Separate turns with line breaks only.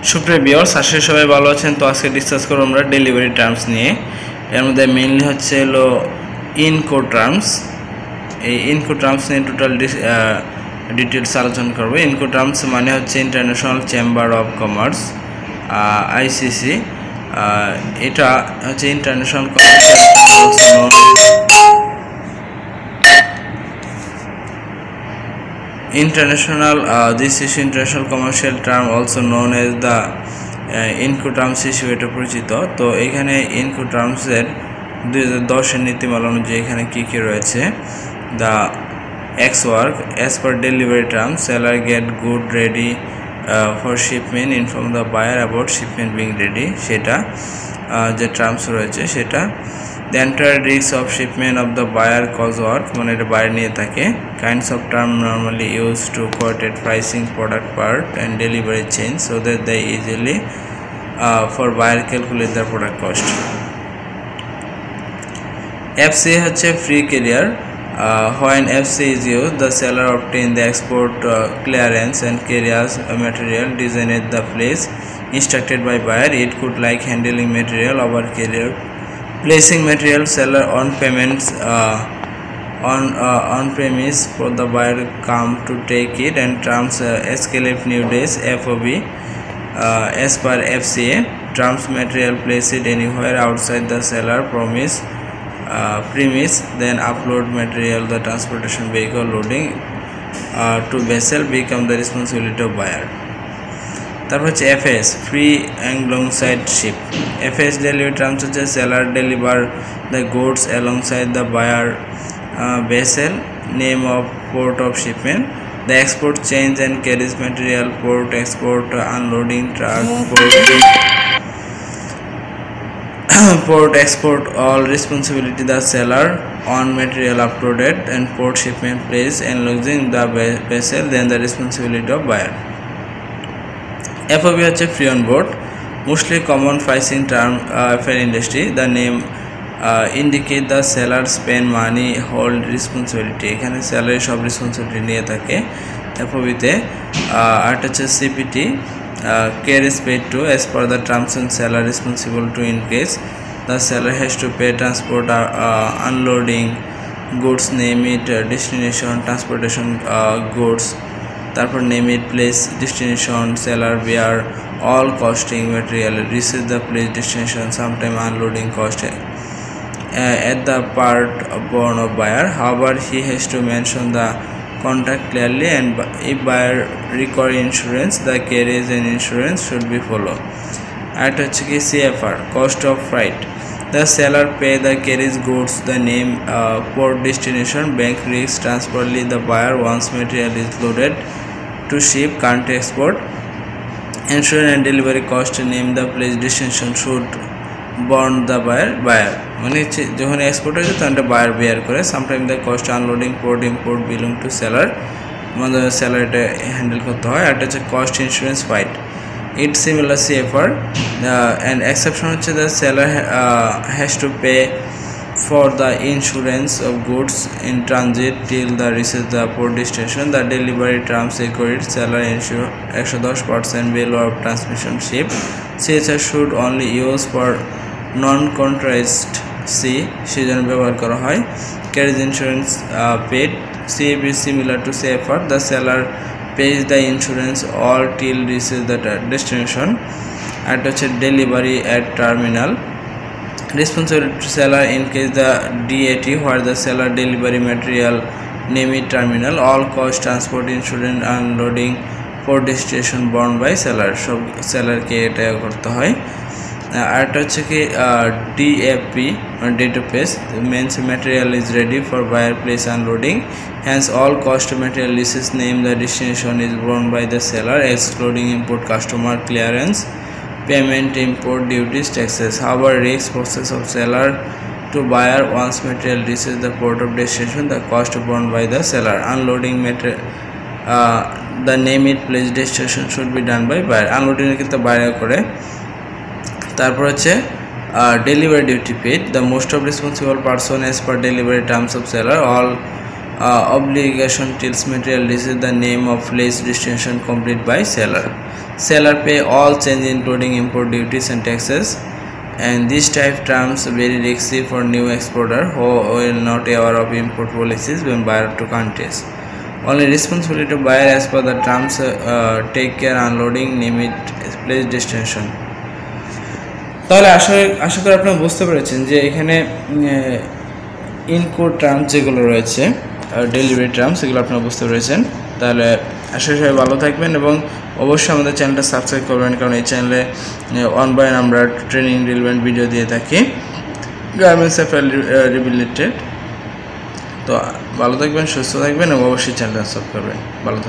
সুপ্রিয় ভিউয়ার্স, আশা করি সবাই ভালো আছেন। তো আজকে ডিসকাস করব আমরা ডেলিভারি টার্মস নিয়ে। এর মধ্যে মেইনলি হচ্ছে হলো ইনকো টার্মস। এই ইনকো টার্মস নিয়ে টোটাল ডিটেলস আলোচনা করব। ইনকো টার্মস মানে হচ্ছে international chamber of commerce, ICC. এটা হচ্ছে international this is international commercial term also known as the Incoterms হিসেবে এটা পরিচিত। তো এখানে Incoterms এর 2010 এর নীতিমালা অনুযায়ী এখানে কি কি রয়েছে। The X work as per delivery terms, seller get good ready for shipment, inform the buyer about shipment being ready, সেটা যে টার্মস রয়েছে সেটা। The entire risk of shipment of the buyer cause work, মানে এটা বাইরে নিয়ে থাকে। Kinds of term normally used to quoted pricing, product part and delivery chain so that they easily for buyer calculate the product cost. FC হচ্ছে free carrier. When FC is used, the seller obtain the export clearance and carries material designed at the place instructed by buyer. It could like handling material over carrier, placing material seller on payments on premise for the buyer come to take it, and terms escalate new days. FOB as per FCA, terms material place it anywhere outside the seller premise, then upload material the transportation vehicle loading to vessel become the responsibility of buyer. তারপর হচ্ছে FS, free alongside ship. FS delivery terms হচ্ছে seller deliver the goods alongside the buyer vessel, name of port of shipment, the export change and carriage material, port export unloading truck, port export all responsibility the seller on material uploaded, and port shipment place and losing the vessel then the responsibility of buyer. FOB হচ্ছে free on board, mostly common pricing term for industry. The name indicate the seller spend money hold responsibility, এখানে seller সব responsibility নিয়ে থাকে FOB তে। আর হচ্ছে CPT, care is paid to as per the terms and seller responsible to in case the seller has to pay transport unloading goods, name it destination, transportation goods, তারপর name it place destination, seller bear all costing material, receive the place destination, sometime unloading cost at the part borne of buyer. However, he has to mention the contract clearly, and if buyer require insurance, the carriage and insurance should be followed. At CFR, cost of freight, the seller pay the carriage goods, the name, port destination, bank risk, transferly the buyer once material is loaded to ship, country export, insurance and delivery cost, name the place destination should borne the buyer, মানে যখন export হয়েছে তখন এটা buyer bear করে। Sometime the cost unloading port import belong to seller, মানে seller এটা handle করতে হয়। আর এটা হচ্ছে cost insurance freight, it similar CFR and exception হচ্ছে the seller has to pay for the insurance of goods in transit till the reaches the port destination. The delivery terms required seller insure 110% value of transmission ship. CHR should only use for non-contract সেজন্য ব্যবহার করা হয়। Carriage insurance paid, CAB similar to CFR, the seller pays the insurance all till reaches the destination. আর হচ্ছে delivery at terminal, responsibility to seller in case the DAT where the seller delivery material, name it terminal, all cost transport insurance unloading port destination borne by seller, সব সেলারকে এটা করতে হয়। আর এটা হচ্ছে কি DFP date of place, means material is ready for buyer place unloading, hence all cost material leases, name the destination is borne by the seller excluding import customer clearance, payment import duties taxes. However, risk process of seller to buyer once material reaches the port of destination, the cost borne by the seller. Unloading material, the name it place destination should be done by buyer. Unloading কিন্তু buyer করে। তারপর হচ্ছে delivery duty paid, the most of responsible person as per delivery terms of seller, all obligation till material reaches the name of place destination complete by seller. Seller pay all change including import duties and taxes, and this type terms very risky for new exporter who are not aware of import policies when buyer to countries. Only responsibility of buyer as per the terms take care unloading name it place destination. তাহলে আশা করি আপনারা বুঝতে পেরেছেন যে এখানে encode terms যেগুলো রয়েছে delivery terms এগুলো আপনারা বুঝতে পেরেছেন। তাহলে আশা করি সবাই ভালো থাকবেন এবং অবশ্যই আমাদের চ্যানেলটা সাবস্ক্রাইব করবেন, কারণ এই চ্যানেলে অন বাই আমরা ট্রেনিং রিলেভেন্ট ভিডিও দিয়ে থাকি গার্মেন্টস অ্যাফেয়ার রিলেটেড। তো ভালো থাকবেন, সুস্থ থাকবেন এবং অবশ্যই চ্যানেলটা সাবস্ক্রাইব করবেন। ভালো থাকবেন।